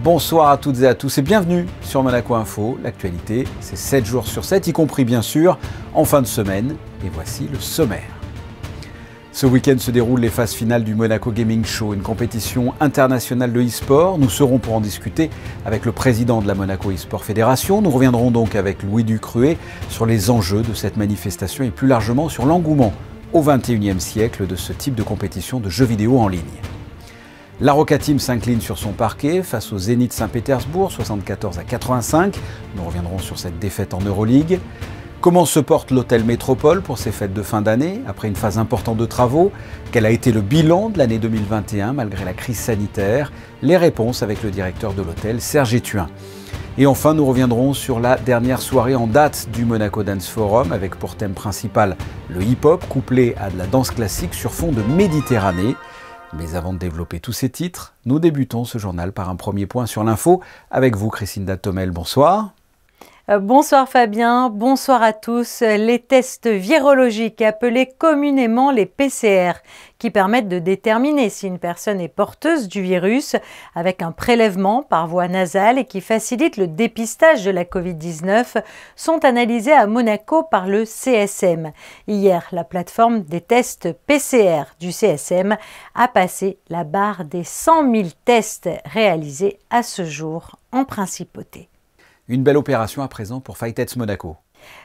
Bonsoir à toutes et à tous et bienvenue sur Monaco Info. L'actualité, c'est 7 jours sur 7, y compris bien sûr en fin de semaine. Et voici le sommaire. Ce week-end se déroulent les phases finales du Monaco Gaming Show, une compétition internationale de e-sport. Nous serons pour en discuter avec le président de la Monaco e-sport Fédération. Nous reviendrons donc avec Louis Ducruet sur les enjeux de cette manifestation et plus largement sur l'engouement au XXIe siècle de ce type de compétition de jeux vidéo en ligne. La Roca Team s'incline sur son parquet face au Zénith Saint-Pétersbourg, 74-85. Nous reviendrons sur cette défaite en Euroleague. Comment se porte l'hôtel Métropole pour ses fêtes de fin d'année, après une phase importante de travaux? Quel a été le bilan de l'année 2021 malgré la crise sanitaire? Les réponses avec le directeur de l'hôtel, Serge Étuin. Et enfin, nous reviendrons sur la dernière soirée en date du Monaco Dance Forum, avec pour thème principal le hip-hop couplé à de la danse classique sur fond de Méditerranée. Mais avant de développer tous ces titres, nous débutons ce journal par un premier point sur l'info avec vous, Christine Datomel. Bonsoir. Bonsoir Fabien, bonsoir à tous. Les tests virologiques, appelés communément les PCR, qui permettent de déterminer si une personne est porteuse du virus avec un prélèvement par voie nasale et qui facilitent le dépistage de la Covid-19, sont analysés à Monaco par le CSM. Hier, la plateforme des tests PCR du CSM a passé la barre des 100 000 tests réalisés à ce jour en principauté. Une belle opération à présent pour Fightheads Monaco.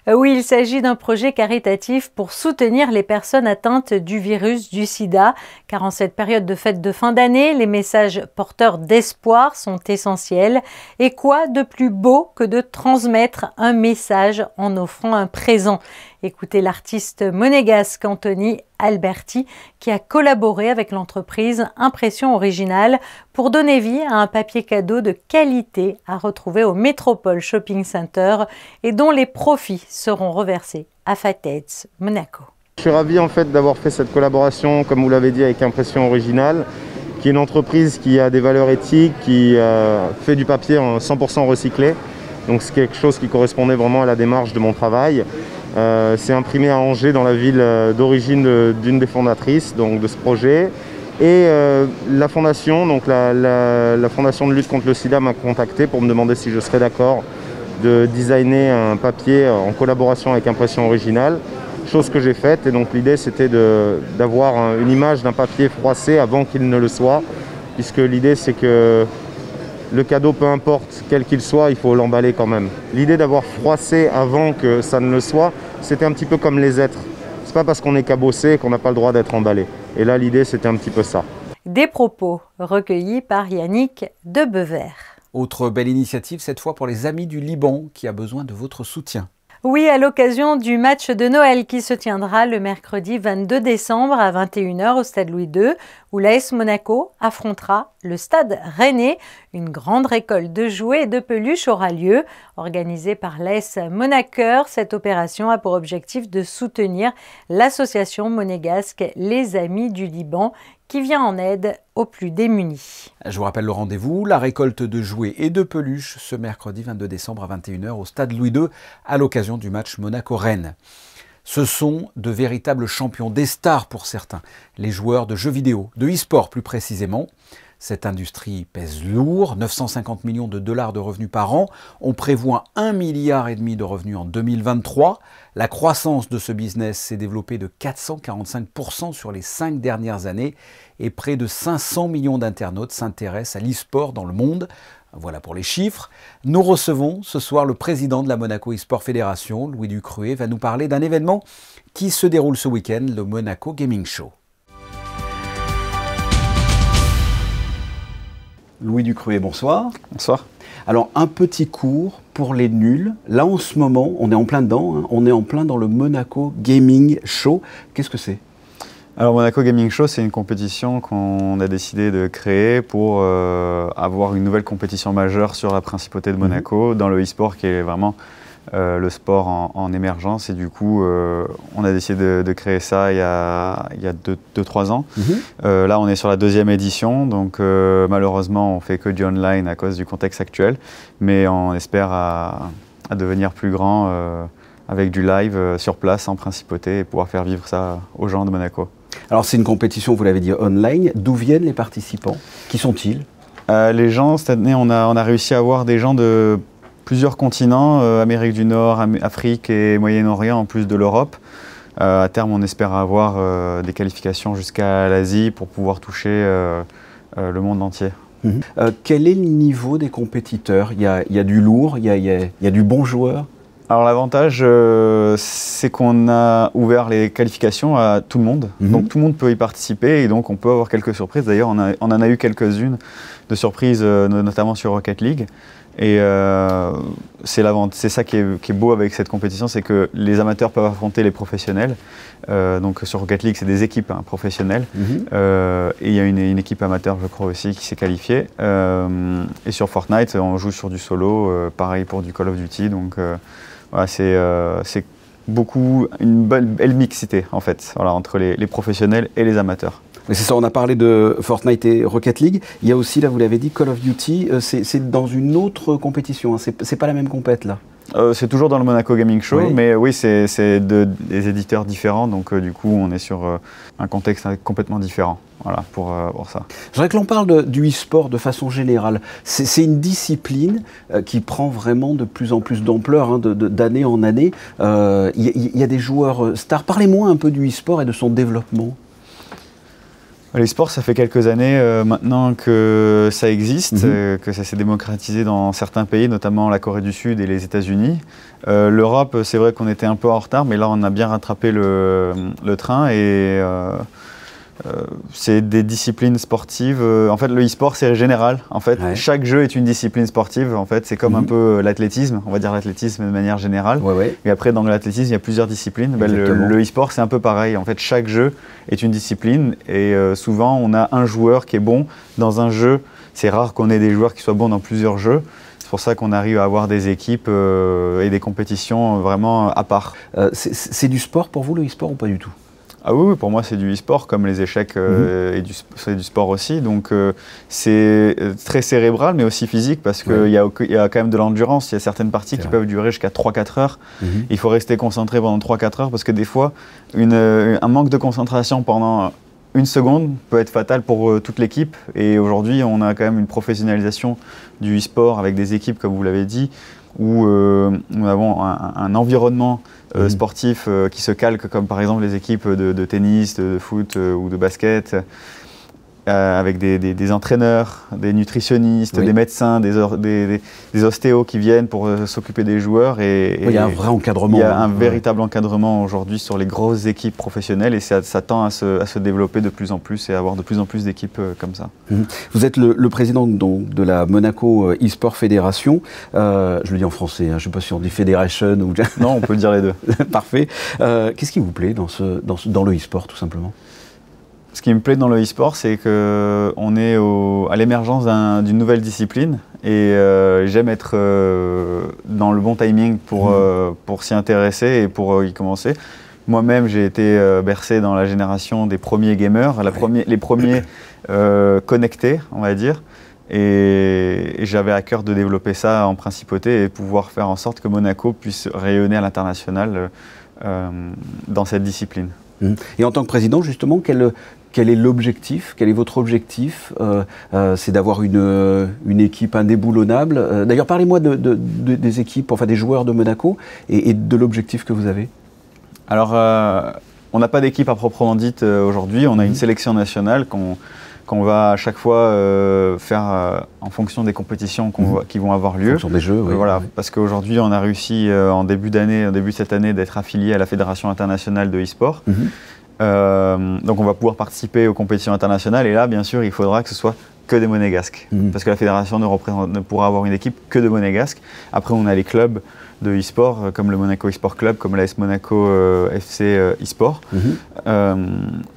Oui, il s'agit d'un projet caritatif pour soutenir les personnes atteintes du virus du sida, car en cette période de fête de fin d'année, les messages porteurs d'espoir sont essentiels. Et quoi de plus beau que de transmettre un message en offrant un présent? Écoutez l'artiste monégasque Anthony Alberti qui a collaboré avec l'entreprise Impression Originale pour donner vie à un papier cadeau de qualité à retrouver au Métropole Shopping Center et dont les profits seront reversés à Fightheads Monaco. Je suis ravi en fait d'avoir fait cette collaboration, comme vous l'avez dit, avec Impression Originale, qui est une entreprise qui a des valeurs éthiques, qui fait du papier en 100% recyclé. Donc c'est quelque chose qui correspondait vraiment à la démarche de mon travail. C'est imprimé à Angers, dans la ville d'origine d'une des fondatrices donc, de ce projet. Et la fondation, donc la fondation de lutte contre le sida m'a contacté pour me demander si je serais d'accord de designer un papier en collaboration avec Impression Originale, chose que j'ai faite. Et donc l'idée c'était d'avoir une image d'un papier froissé avant qu'il ne le soit, puisque l'idée c'est que le cadeau, peu importe quel qu'il soit, il faut l'emballer quand même. L'idée d'avoir froissé avant que ça ne le soit, c'était un petit peu comme les êtres. C'est pas parce qu'on est cabossé qu'on n'a pas le droit d'être emballé. Et là, l'idée, c'était un petit peu ça. Des propos recueillis par Yannick Debever. Autre belle initiative, cette fois pour les Amis du Liban, qui a besoin de votre soutien. Oui, à l'occasion du match de Noël qui se tiendra le mercredi 22 décembre à 21 h au Stade Louis II, où l'AS Monaco affrontera le Stade Rennais. Une grande récolte de jouets et de peluches aura lieu. Organisée par l'AS Monaqueur, cette opération a pour objectif de soutenir l'association monégasque Les Amis du Liban, qui vient en aide aux plus démunis. Je vous rappelle le rendez-vous, la récolte de jouets et de peluches ce mercredi 22 décembre à 21 h au Stade Louis II à l'occasion du match Monaco-Rennes. Ce sont de véritables champions, des stars pour certains, les joueurs de jeux vidéo, de e-sport plus précisément. Cette industrie pèse lourd, 950 millions de dollars de revenus par an. On prévoit 1,5 milliard de revenus en 2023. La croissance de ce business s'est développée de 445% sur les 5 dernières années et près de 500 millions d'internautes s'intéressent à l'e-sport dans le monde. Voilà pour les chiffres. Nous recevons ce soir le président de la Monaco e-sport Fédération, Louis Ducruet, va nous parler d'un événement qui se déroule ce week-end, le Monaco Gaming Show. Louis Ducruet, bonsoir. Bonsoir. Alors, un petit cours pour les nuls. Là, en ce moment, on est en plein dedans, hein, on est en plein dans le Monaco Gaming Show. Qu'est-ce que c'est ? Alors, Monaco Gaming Show, c'est une compétition qu'on a décidé de créer pour avoir une nouvelle compétition majeure sur la principauté de Monaco, dans le e-sport qui est vraiment le sport en émergence. Et du coup, on a décidé de créer ça il y a 2-3 ans. Là, on est sur la 2e édition, donc malheureusement, on ne fait que du online à cause du contexte actuel. Mais on espère à devenir plus grand avec du live sur place en principauté et pouvoir faire vivre ça aux gens de Monaco. Alors, c'est une compétition, vous l'avez dit, online. D'où viennent les participants? Qui sont-ils? Les gens, cette année, on a réussi à avoir des gens de plusieurs continents, Amérique du Nord, Afrique et Moyen-Orient, en plus de l'Europe. À terme, on espère avoir des qualifications jusqu'à l'Asie pour pouvoir toucher le monde entier. Quel est le niveau des compétiteurs? Il y a du lourd, il y a du bon joueur? Alors l'avantage, c'est qu'on a ouvert les qualifications à tout le monde. Donc tout le monde peut y participer et donc on peut avoir quelques surprises. D'ailleurs, on en a eu quelques-unes de surprises, notamment sur Rocket League. Et c'est ça qui est beau avec cette compétition, c'est que les amateurs peuvent affronter les professionnels. Donc sur Rocket League, c'est des équipes professionnelles. Et il y a une équipe amateur, je crois aussi, qui s'est qualifiée. Et sur Fortnite, on joue sur du solo, pareil pour du Call of Duty. Donc voilà, c'est beaucoup une belle mixité en fait, voilà, entre les professionnels et les amateurs. Mais c'est ça, on a parlé de Fortnite et Rocket League. Il y a aussi, là vous l'avez dit, Call of Duty. C'est dans une autre compétition, hein. C'est pas la même compète là. C'est toujours dans le Monaco Gaming Show, Oui. mais oui, c'est des éditeurs différents, donc du coup on est sur un contexte complètement différent, voilà, pour ça. Je voudrais que l'on parle du e-sport de façon générale. C'est une discipline qui prend vraiment de plus en plus d'ampleur, hein, d'année en année. Il y a des joueurs stars. Parlez-moi un peu du e-sport et de son développement. L'e-sport, ça fait quelques années maintenant que ça existe, que ça s'est démocratisé dans certains pays, notamment la Corée du Sud et les États-Unis. L'Europe, c'est vrai qu'on était un peu en retard, mais là on a bien rattrapé le train et c'est des disciplines sportives. En fait, le e-sport, c'est général. En fait, chaque jeu est une discipline sportive. En fait, c'est comme un peu l'athlétisme. On va dire l'athlétisme de manière générale. Et après, dans l'athlétisme, il y a plusieurs disciplines. Le e-sport, c'est un peu pareil. En fait, chaque jeu est une discipline. Et souvent, on a un joueur qui est bon dans un jeu. C'est rare qu'on ait des joueurs qui soient bons dans plusieurs jeux. C'est pour ça qu'on arrive à avoir des équipes et des compétitions vraiment à part. C'est du sport pour vous, le e-sport, ou pas du tout? Ah oui, pour moi c'est du e-sport, comme les échecs et c'est du sport aussi. Donc c'est très cérébral mais aussi physique parce qu'il y a quand même de l'endurance. Il y a certaines parties qui peuvent durer jusqu'à 3-4 heures. Il faut rester concentré pendant 3-4 heures parce que des fois, un manque de concentration pendant une seconde peut être fatal pour toute l'équipe. Et aujourd'hui, on a quand même une professionnalisation du e-sport avec des équipes, comme vous l'avez dit, où nous avons un environnement sportif qui se calque, comme par exemple les équipes de tennis, de foot ou de basket, avec des entraîneurs, des nutritionnistes, des médecins, des ostéos qui viennent pour s'occuper des joueurs. Il y a un vrai encadrement. Il y a un véritable encadrement aujourd'hui sur les grosses équipes professionnelles et ça tend à se développer de plus en plus et à avoir de plus en plus d'équipes comme ça. Vous êtes le président donc, de la Monaco e-sport Fédération. Je le dis en français, hein, je ne sais pas si on dit Fédération ou... Non, on peut dire les deux. Parfait. Qu'est-ce qui vous plaît dans le e-sport, tout simplement? Ce qui me plaît dans le e-sport, c'est qu'on est à l'émergence d'une nouvelle discipline et j'aime être dans le bon timing pour s'y intéresser et pour y commencer. Moi-même, j'ai été bercé dans la génération des premiers gamers, les premiers connectés, on va dire. Et j'avais à cœur de développer ça en principauté et pouvoir faire en sorte que Monaco puisse rayonner à l'international dans cette discipline. Et en tant que président, justement, quel est l'objectif? Quel est votre objectif? C'est d'avoir une équipe indéboulonnable. D'ailleurs, parlez-moi des équipes, enfin des joueurs de Monaco et de l'objectif que vous avez. Alors, on n'a pas d'équipe à proprement dite aujourd'hui. On a une sélection nationale qu'on va à chaque fois faire en fonction des compétitions qui vont avoir lieu. En fonction des jeux, oui. Voilà, parce qu'aujourd'hui, on a réussi en début de cette année, d'être affilié à la Fédération internationale de e-sport. Donc on va pouvoir participer aux compétitions internationales et là, bien sûr, il faudra que ce soit que des monégasques. Parce que la fédération ne pourra avoir une équipe que de monégasques. Après, on a les clubs de e-sport, comme le Monaco e-sport club, comme l'AS Monaco FC e-sport.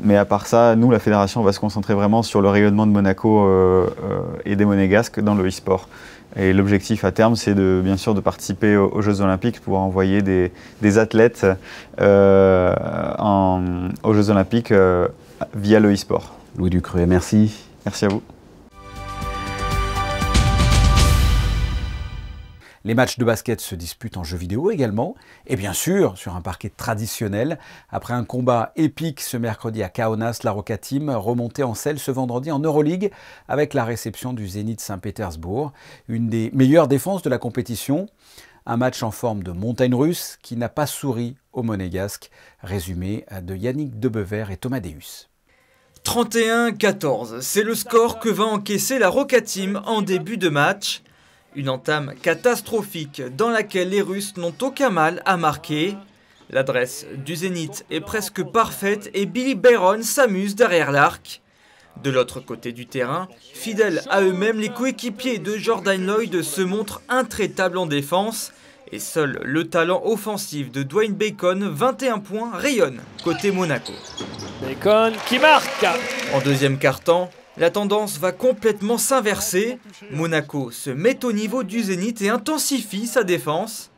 Mais à part ça, nous, la fédération, va se concentrer vraiment sur le rayonnement de Monaco et des monégasques dans le e-sport. Et l'objectif à terme, c'est bien sûr de participer aux Jeux Olympiques, pouvoir envoyer des athlètes aux Jeux Olympiques via le e-sport. Louis Ducruet, merci. Merci à vous. Les matchs de basket se disputent en jeu vidéo également, et bien sûr sur un parquet traditionnel. Après un combat épique ce mercredi à Kaunas, la Roca Team remontait en selle ce vendredi en Euroleague avec la réception du Zénith Saint-Pétersbourg, une des meilleures défenses de la compétition. Un match en forme de montagne russe qui n'a pas souri aux Monégasques. Résumé de Yannick Debever et Thomas Deus. 31-14, c'est le score que va encaisser la Roca Team en début de match. Une entame catastrophique dans laquelle les Russes n'ont aucun mal à marquer. L'adresse du Zénith est presque parfaite et Billy Bayron s'amuse derrière l'arc. De l'autre côté du terrain, fidèles à eux-mêmes, les coéquipiers de Jordan Lloyd se montrent intraitables en défense. Et seul le talent offensif de Dwayne Bacon, 21 points, rayonne côté Monaco. Bacon qui marque. En deuxième quart-temps, la tendance va complètement s'inverser. Monaco se met au niveau du Zénith et intensifie sa défense.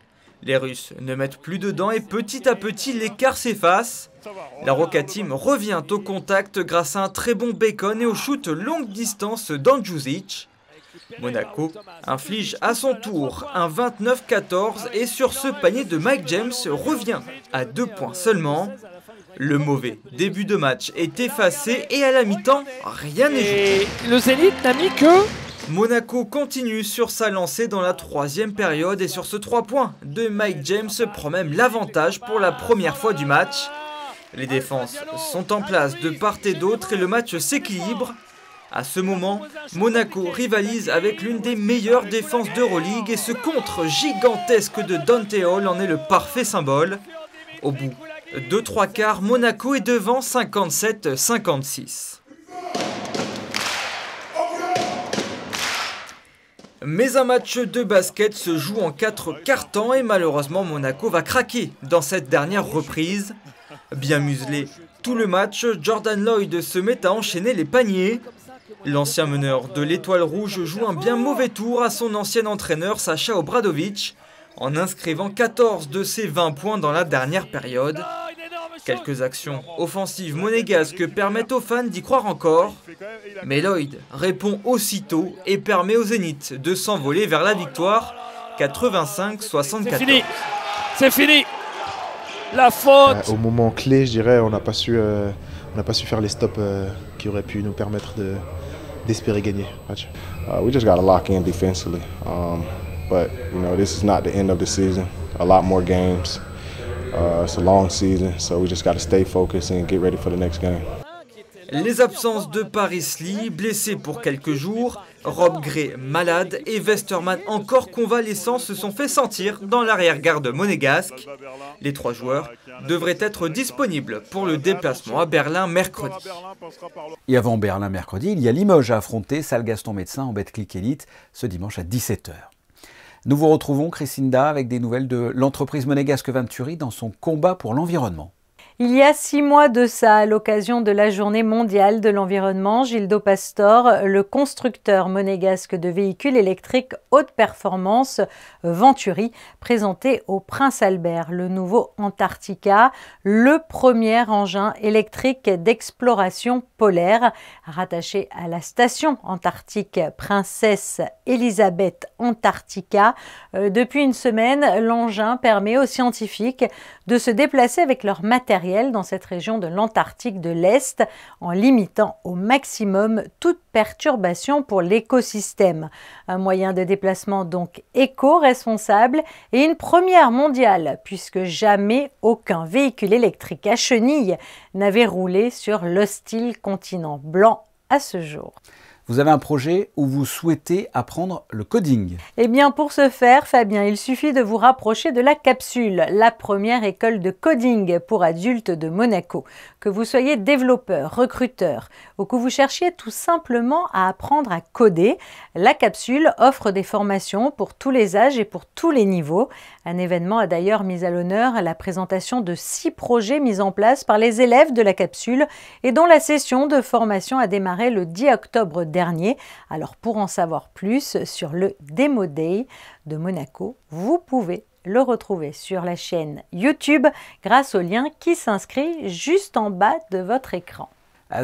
Les Russes ne mettent plus dedans et petit à petit l'écart s'efface. La Roca Team revient au contact grâce à un très bon Bacon et au shoot longue distance d'Andjusic. Monaco inflige à son tour un 29-14 et sur ce panier de Mike James revient à 2 points seulement. Le mauvais début de match est effacé et à la mi-temps, rien n'est joué. Le Zénith n'a mis que... Monaco continue sur sa lancée dans la troisième période et sur ce 3 points de Mike James prend même l'avantage pour la première fois du match. Les défenses sont en place de part et d'autre et le match s'équilibre. À ce moment, Monaco rivalise avec l'une des meilleures défenses d'Euroleague et ce contre gigantesque de Dante Hall en est le parfait symbole. Au bout de 3 quarts, Monaco est devant 57-56. Mais un match de basket se joue en 4 quarts-temps et malheureusement Monaco va craquer dans cette dernière reprise. Bien muselé tout le match, Jordan Lloyd se met à enchaîner les paniers. L'ancien meneur de l'Étoile Rouge joue un bien mauvais tour à son ancien entraîneur Sacha Obradovic en inscrivant 14 de ses 20 points dans la dernière période. Quelques actions offensives monégasques permettent aux fans d'y croire encore. Mais Lloyd répond aussitôt et permet au Zénith de s'envoler vers la victoire 85-74. C'est fini. C'est fini. La faute. Au moment clé, je dirais, on n'a pas su faire les stops qui auraient pu nous permettre d'espérer gagner le match. We just got to lock in defensively, but you know this is not the end of the season. A lot more games. It's a long season, so we just got to stay focused and get ready for the next game. Les absences de Paris Lee, blessé pour quelques jours, Rob Gray malade et Westerman encore convalescent se sont fait sentir dans l'arrière-garde monégasque. Les 3 joueurs devraient être disponibles pour le déplacement à Berlin mercredi. Et avant Berlin mercredi, il y a Limoges à affronter, salle Gaston Médecin en Betclic Elite ce dimanche à 17 h. Nous vous retrouvons, Christinda, avec des nouvelles de l'entreprise monégasque Venturi dans son combat pour l'environnement. Il y a 6 mois de ça, à l'occasion de la journée mondiale de l'environnement, Gildo Pastor, le constructeur monégasque de véhicules électriques haute performance Venturi, présentait au Prince Albert le nouveau Antarctica, le premier engin électrique d'exploration polaire, rattaché à la station antarctique Princesse Elisabeth Antarctica. Depuis une semaine, l'engin permet aux scientifiques de se déplacer avec leur matériel dans cette région de l'Antarctique de l'Est en limitant au maximum toute perturbation pour l'écosystème. Un moyen de déplacement donc éco-responsable et une première mondiale puisque jamais aucun véhicule électrique à chenilles n'avait roulé sur l'hostile continent blanc à ce jour. Vous avez un projet où vous souhaitez apprendre le coding. Eh bien pour ce faire, Fabien, il suffit de vous rapprocher de la Capsule, la première école de coding pour adultes de Monaco. Que vous soyez développeur, recruteur ou que vous cherchiez tout simplement à apprendre à coder, la Capsule offre des formations pour tous les âges et pour tous les niveaux. Un événement a d'ailleurs mis à l'honneur la présentation de 6 projets mis en place par les élèves de la Capsule et dont la session de formation a démarré le 10 octobre dernier. Alors pour en savoir plus sur le Demo Day de Monaco, vous pouvez le retrouver sur la chaîne YouTube grâce au lien qui s'inscrit juste en bas de votre écran.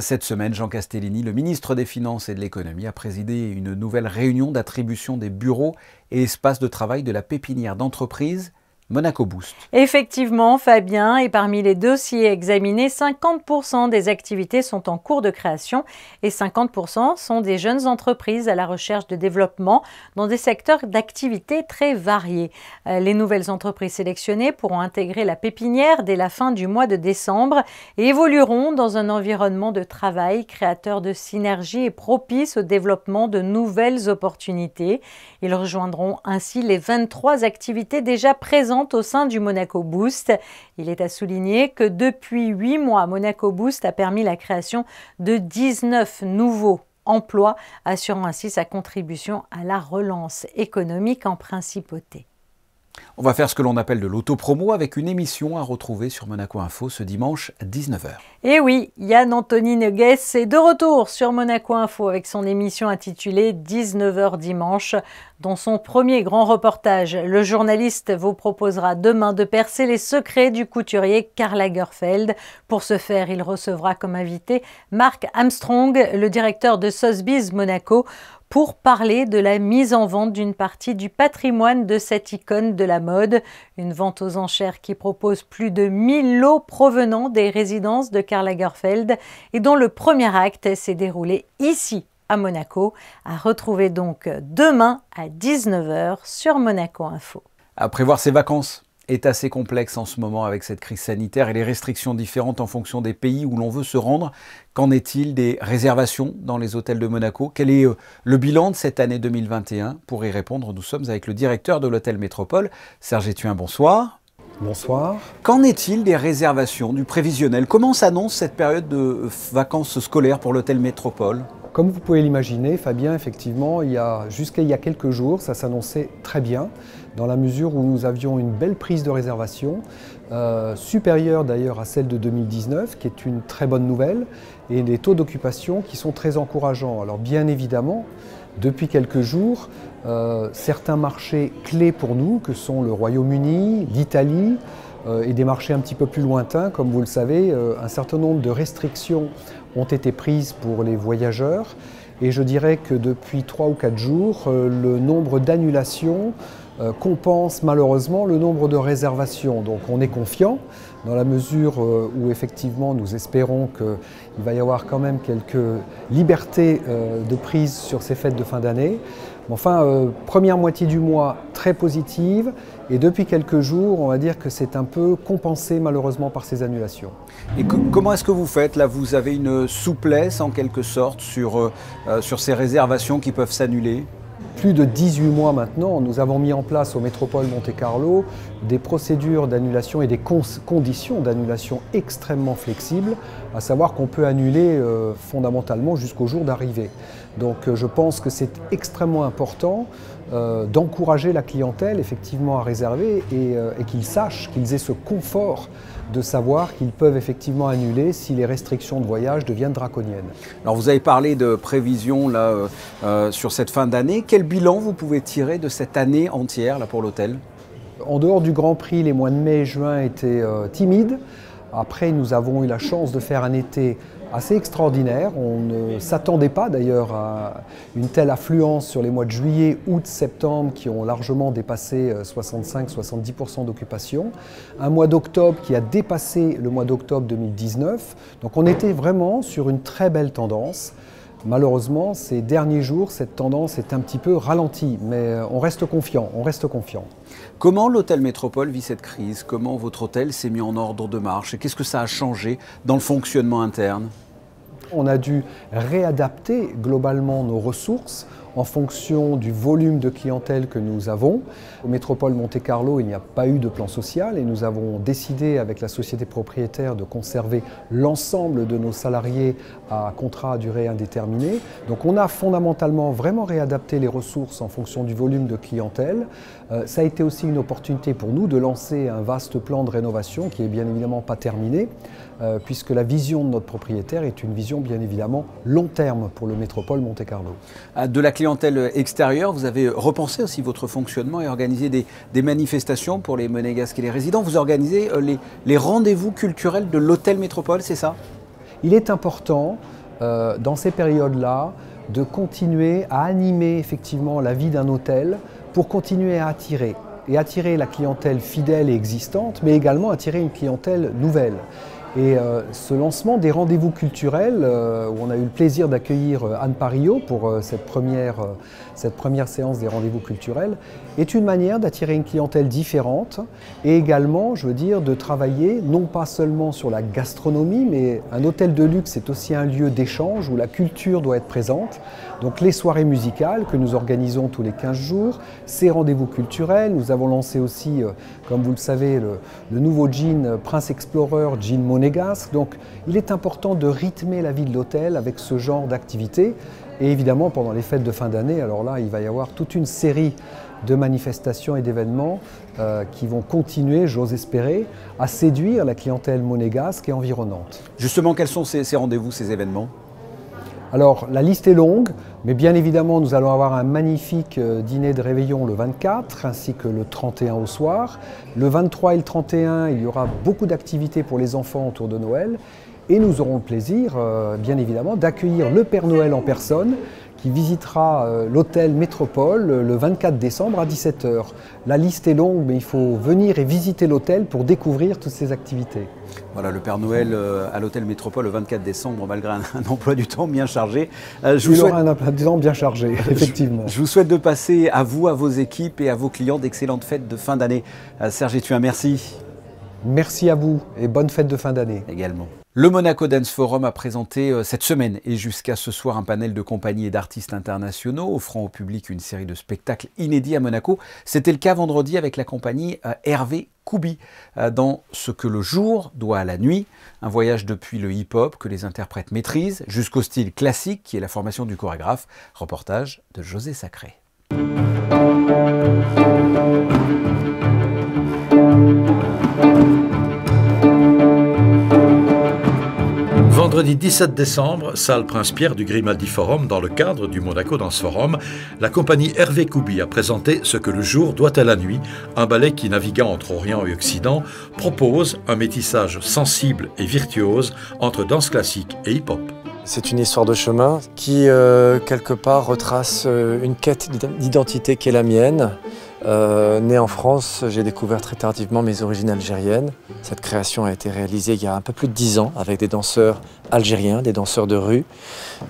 Cette semaine, Jean Castellini, le ministre des Finances et de l'Économie, a présidé une nouvelle réunion d'attribution des bureaux et espaces de travail de la pépinière d'entreprise Monaco Boost. Effectivement, Fabien, et parmi les dossiers examinés, 50% des activités sont en cours de création et 50% sont des jeunes entreprises à la recherche de développement dans des secteurs d'activité très variés. Les nouvelles entreprises sélectionnées pourront intégrer la pépinière dès la fin du mois de décembre et évolueront dans un environnement de travail créateur de synergies et propice au développement de nouvelles opportunités. Ils rejoindront ainsi les 23 activités déjà présentes au sein du Monaco Boost. Il est à souligner que depuis 8 mois, Monaco Boost a permis la création de 19 nouveaux emplois, assurant ainsi sa contribution à la relance économique en principauté. On va faire ce que l'on appelle de l'autopromo avec une émission à retrouver sur Monaco Info ce dimanche à 19h. Et oui, Yann-Anthony Noguès est de retour sur Monaco Info avec son émission intitulée 19h dimanche. Dans son premier grand reportage, le journaliste vous proposera demain de percer les secrets du couturier Karl Lagerfeld. Pour ce faire, il recevra comme invité Mark Armstrong, le directeur de Sotheby's Monaco, pour parler de la mise en vente d'une partie du patrimoine de cette icône de la mode. Une vente aux enchères qui propose plus de 1000 lots provenant des résidences de Karl Lagerfeld et dont le premier acte s'est déroulé ici à Monaco. À retrouver donc demain à 19h sur Monaco Info. À prévoir ses vacances est assez complexe en ce moment avec cette crise sanitaire et les restrictions différentes en fonction des pays où l'on veut se rendre. Qu'en est-il des réservations dans les hôtels de Monaco? Quel est le bilan de cette année 2021? Pour y répondre, nous sommes avec le directeur de l'hôtel Métropole, Serge Étuin. Bonsoir. Bonsoir. Qu'en est-il des réservations, du prévisionnel? Comment s'annonce cette période de vacances scolaires pour l'hôtel Métropole? Comme vous pouvez l'imaginer, Fabien, effectivement, jusqu'à il y a quelques jours, ça s'annonçait très bien, dans la mesure où nous avions une belle prise de réservation, supérieure d'ailleurs à celle de 2019, qui est une très bonne nouvelle, et des taux d'occupation qui sont très encourageants. Alors bien évidemment, depuis quelques jours, certains marchés clés pour nous, que sont le Royaume-Uni, l'Italie, et des marchés un petit peu plus lointains, comme vous le savez, un certain nombre de restrictions ont été prises pour les voyageurs. Et je dirais que depuis 3 ou 4 jours, le nombre d'annulations compense malheureusement le nombre de réservations. Donc on est confiant dans la mesure où effectivement nous espérons qu'il va y avoir quand même quelques libertés de prise sur ces fêtes de fin d'année. Enfin, première moitié du mois très positive et depuis quelques jours, on va dire que c'est un peu compensé malheureusement par ces annulations. Et comment est-ce que vous faites? Là, vous avez une souplesse en quelque sorte sur ces réservations qui peuvent s'annuler? Plus de 18 mois maintenant, nous avons mis en place au Métropole Monte-Carlo des procédures d'annulation et des conditions d'annulation extrêmement flexibles, à savoir qu'on peut annuler fondamentalement jusqu'au jour d'arrivée. Donc je pense que c'est extrêmement important d'encourager la clientèle effectivement à réserver et qu'ils sachent, qu'ils aient ce confort de savoir qu'ils peuvent effectivement annuler si les restrictions de voyage deviennent draconiennes. Alors vous avez parlé de prévisions là, sur cette fin d'année. Quel bilan vous pouvez tirer de cette année entière là, pour l'hôtel? En dehors du Grand Prix, les mois de mai et juin étaient timides. Après, nous avons eu la chance de faire un été assez extraordinaire. On ne s'attendait pas d'ailleurs à une telle affluence sur les mois de juillet, août, septembre qui ont largement dépassé 65-70% d'occupation. Un mois d'octobre qui a dépassé le mois d'octobre 2019. Donc on était vraiment sur une très belle tendance. Malheureusement, ces derniers jours, cette tendance est un petit peu ralentie, mais on reste confiant, Comment l'hôtel Métropole vit cette crise? Comment votre hôtel s'est mis en ordre de marche? Et qu'est-ce que ça a changé dans le fonctionnement interne? On a dû réadapter globalement nos ressources en fonction du volume de clientèle que nous avons. Au Métropole Monte-Carlo, il n'y a pas eu de plan social et nous avons décidé avec la société propriétaire de conserver l'ensemble de nos salariés à contrat à durée indéterminée. Donc on a fondamentalement vraiment réadapté les ressources en fonction du volume de clientèle. Ça a été aussi une opportunité pour nous de lancer un vaste plan de rénovation qui est bien évidemment pas terminé, puisque la vision de notre propriétaire est une vision bien évidemment long terme pour le Métropole Monte-Carlo. De la clientèle extérieure, vous avez repensé aussi votre fonctionnement et organisé des manifestations pour les Monégasques et les résidents. Vous organisez les rendez-vous culturels de l'hôtel Métropole, c'est ça? Il est important, dans ces périodes-là, de continuer à animer effectivement la vie d'un hôtel pour continuer à attirer. Et attirer la clientèle fidèle et existante, mais également attirer une clientèle nouvelle. Et ce lancement des rendez-vous culturels, où on a eu le plaisir d'accueillir Anne Parillo pour cette première séance des rendez-vous culturels, est une manière d'attirer une clientèle différente et également, je veux dire, de travailler non pas seulement sur la gastronomie, mais un hôtel de luxe est aussi un lieu d'échange où la culture doit être présente. Donc les soirées musicales que nous organisons tous les 15 jours, ces rendez-vous culturels, nous avons lancé aussi, comme vous le savez, le nouveau jean Prince Explorer, jean monégasque. Donc il est important de rythmer la vie de l'hôtel avec ce genre d'activité. Et évidemment, pendant les fêtes de fin d'année, alors là, il va y avoir toute une série de manifestations et d'événements qui vont continuer, j'ose espérer, à séduire la clientèle monégasque et environnante. Justement, quels sont ces rendez-vous, ces événements ? Alors, la liste est longue, mais bien évidemment, nous allons avoir un magnifique dîner de réveillon le 24, ainsi que le 31 au soir. Le 23 et le 31, il y aura beaucoup d'activités pour les enfants autour de Noël. Et nous aurons le plaisir, bien évidemment, d'accueillir le Père Noël en personne, qui visitera l'hôtel Métropole le 24 décembre à 17 h. La liste est longue, mais il faut venir et visiter l'hôtel pour découvrir toutes ces activités. Voilà, le Père Noël à l'hôtel Métropole le 24 décembre, malgré un emploi du temps bien chargé. Il aura un emploi du temps bien chargé, effectivement. Je vous souhaite de passer à vous, à vos équipes et à vos clients d'excellentes fêtes de fin d'année. Serge Étuin, merci. Merci à vous et bonne fête de fin d'année. Également. Le Monaco Dance Forum a présenté cette semaine et jusqu'à ce soir un panel de compagnies et d'artistes internationaux offrant au public une série de spectacles inédits à Monaco. C'était le cas vendredi avec la compagnie Hervé Koubi dans Ce que le jour doit à la nuit. Un voyage depuis le hip-hop que les interprètes maîtrisent jusqu'au style classique qui est la formation du chorégraphe. Reportage de José Sacré. Vendredi 17 décembre, salle Prince-Pierre du Grimaldi Forum, dans le cadre du Monaco Dance Forum, la compagnie Hervé Koubi a présenté Ce que le jour doit à la nuit, un ballet qui, naviguant entre Orient et Occident, propose un métissage sensible et virtuose entre danse classique et hip-hop. C'est une histoire de chemin qui, quelque part, retrace une quête d'identité qui est la mienne. Né en France, j'ai découvert très tardivement mes origines algériennes. Cette création a été réalisée il y a un peu plus de 10 ans avec des danseurs algériens, des danseurs de rue.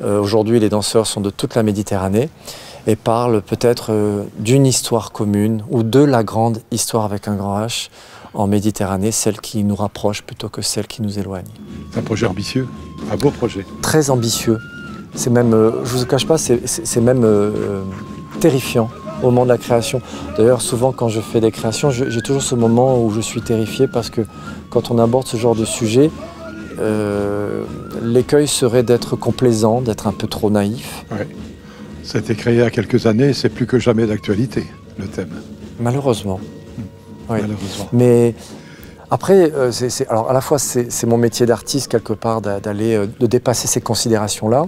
Aujourd'hui, les danseurs sont de toute la Méditerranée et parlent peut-être d'une histoire commune ou de la grande histoire avec un grand H en Méditerranée, celle qui nous rapproche plutôt que celle qui nous éloigne. C'est un projet ambitieux, un beau projet. Très ambitieux. C'est même, je ne vous cache pas, c'est même terrifiant au moment de la création. D'ailleurs, souvent quand je fais des créations, j'ai toujours ce moment où je suis terrifié parce que quand on aborde ce genre de sujet, l'écueil serait d'être complaisant, d'être un peu trop naïf. Ouais. Ça a été créé il y a quelques années, c'est plus que jamais d'actualité, le thème. Malheureusement. Oui. Malheureusement. Mais après, alors à la fois c'est mon métier d'artiste quelque part de dépasser ces considérations-là,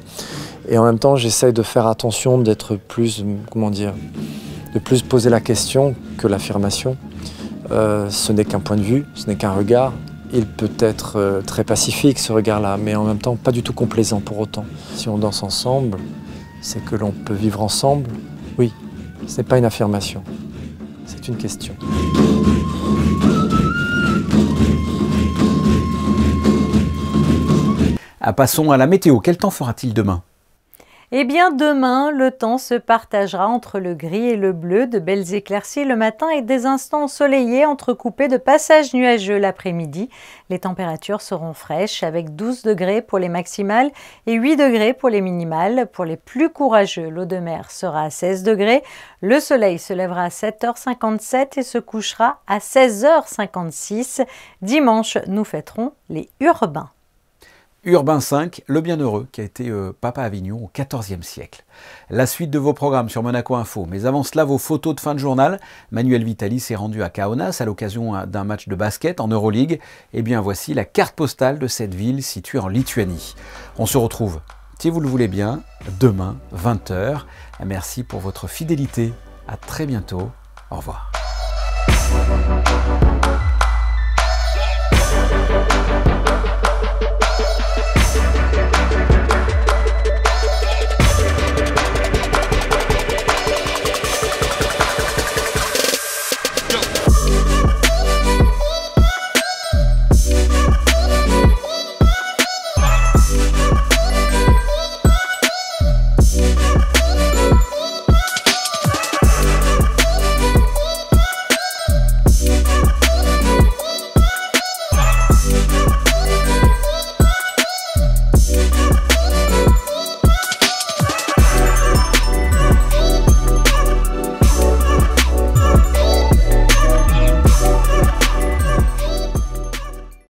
et en même temps j'essaye de faire attention, d'être plus, comment dire, de plus poser la question que l'affirmation. Ce n'est qu'un point de vue, ce n'est qu'un regard. Il peut être très pacifique ce regard-là, mais en même temps pas du tout complaisant pour autant. Si on danse ensemble, c'est que l'on peut vivre ensemble. Oui, ce n'est pas une affirmation, c'est une question. Passons à la météo. Quel temps fera-t-il demain ? Eh bien demain, le temps se partagera entre le gris et le bleu, de belles éclaircies le matin et des instants ensoleillés entrecoupés de passages nuageux l'après-midi. Les températures seront fraîches avec 12 degrés pour les maximales et 8 degrés pour les minimales. Pour les plus courageux, l'eau de mer sera à 16 degrés. Le soleil se lèvera à 7h57 et se couchera à 16h56. Dimanche, nous fêterons les Urbains. Urbain V, le bienheureux, qui a été papa Avignon au XIVe siècle. La suite de vos programmes sur Monaco Info. Mais avant cela, vos photos de fin de journal. Manuel Vitali s'est rendu à Kaunas à l'occasion d'un match de basket en Euroleague. Et bien voici la carte postale de cette ville située en Lituanie. On se retrouve, si vous le voulez bien, demain, 20 h. Merci pour votre fidélité. À très bientôt. Au revoir.